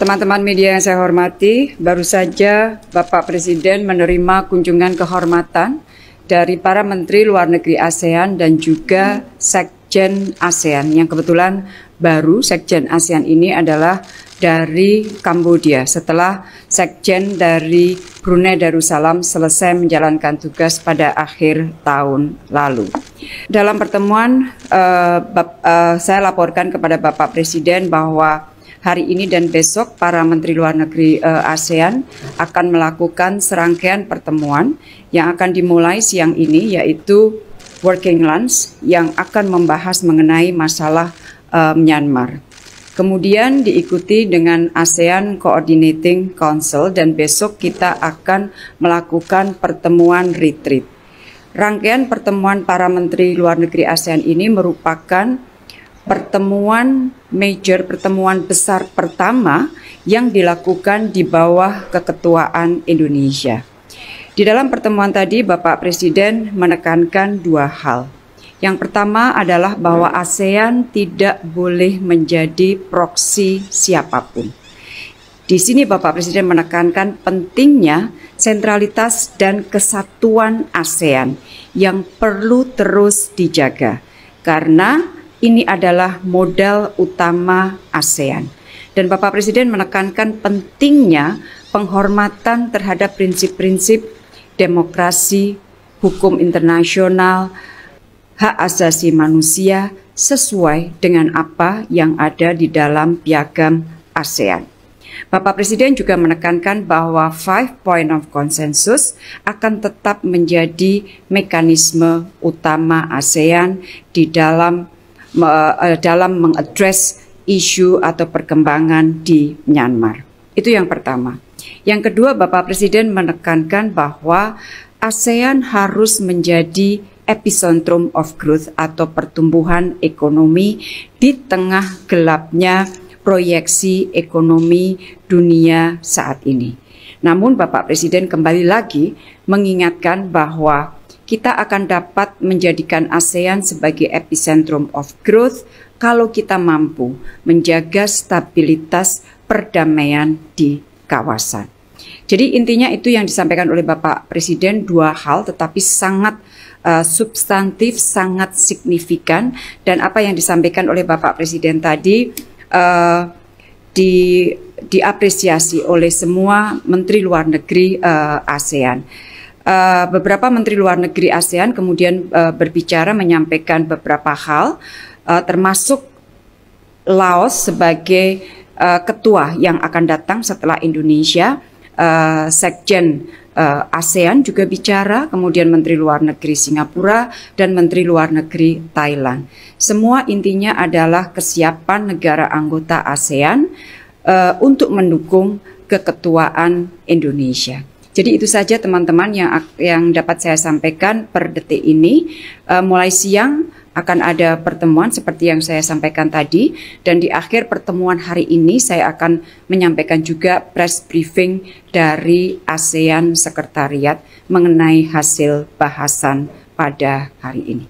Teman-teman media yang saya hormati, baru saja Bapak Presiden menerima kunjungan kehormatan dari para Menteri Luar Negeri ASEAN dan juga Sekjen ASEAN, yang kebetulan baru Sekjen ASEAN ini adalah dari Kamboja setelah Sekjen dari Brunei Darussalam selesai menjalankan tugas pada akhir tahun lalu. Dalam pertemuan saya laporkan kepada Bapak Presiden bahwa hari ini dan besok para Menteri Luar Negeri ASEAN akan melakukan serangkaian pertemuan yang akan dimulai siang ini, yaitu Working Lunch yang akan membahas mengenai masalah Myanmar. Kemudian diikuti dengan ASEAN Coordinating Council dan besok kita akan melakukan pertemuan retreat. Rangkaian pertemuan para Menteri Luar Negeri ASEAN ini merupakan pertemuan besar pertama yang dilakukan di bawah keketuaan Indonesia. Di dalam pertemuan tadi, Bapak Presiden menekankan dua hal. Yang pertama adalah bahwa ASEAN tidak boleh menjadi proksi siapapun. Di sini Bapak Presiden menekankan pentingnya sentralitas dan kesatuan ASEAN yang perlu terus dijaga, karena ini adalah modal utama ASEAN. Dan Bapak Presiden menekankan pentingnya penghormatan terhadap prinsip-prinsip demokrasi, hukum internasional, hak asasi manusia sesuai dengan apa yang ada di dalam piagam ASEAN. Bapak Presiden juga menekankan bahwa 5 Point of Consensus akan tetap menjadi mekanisme utama ASEAN di dalam mengadres isu atau perkembangan di Myanmar. Itu yang pertama. Yang kedua, Bapak Presiden menekankan bahwa ASEAN harus menjadi epicentrum of growth atau pertumbuhan ekonomi di tengah gelapnya proyeksi ekonomi dunia saat ini. Namun Bapak Presiden kembali lagi mengingatkan bahwa kita akan dapat menjadikan ASEAN sebagai epicentrum of growth kalau kita mampu menjaga stabilitas perdamaian di kawasan. Jadi intinya itu yang disampaikan oleh Bapak Presiden, dua hal tetapi sangat substantif, sangat signifikan, dan apa yang disampaikan oleh Bapak Presiden tadi diapresiasi oleh semua Menteri Luar Negeri ASEAN. Beberapa Menteri Luar Negeri ASEAN kemudian berbicara menyampaikan beberapa hal, termasuk Laos sebagai ketua yang akan datang setelah Indonesia. Sekjen ASEAN juga bicara, kemudian Menteri Luar Negeri Singapura dan Menteri Luar Negeri Thailand. Semua intinya adalah kesiapan negara anggota ASEAN untuk mendukung keketuaan Indonesia. Jadi itu saja teman-teman yang dapat saya sampaikan per detik ini. Mulai siang akan ada pertemuan seperti yang saya sampaikan tadi, dan di akhir pertemuan hari ini saya akan menyampaikan juga press briefing dari ASEAN Sekretariat mengenai hasil bahasan pada hari ini.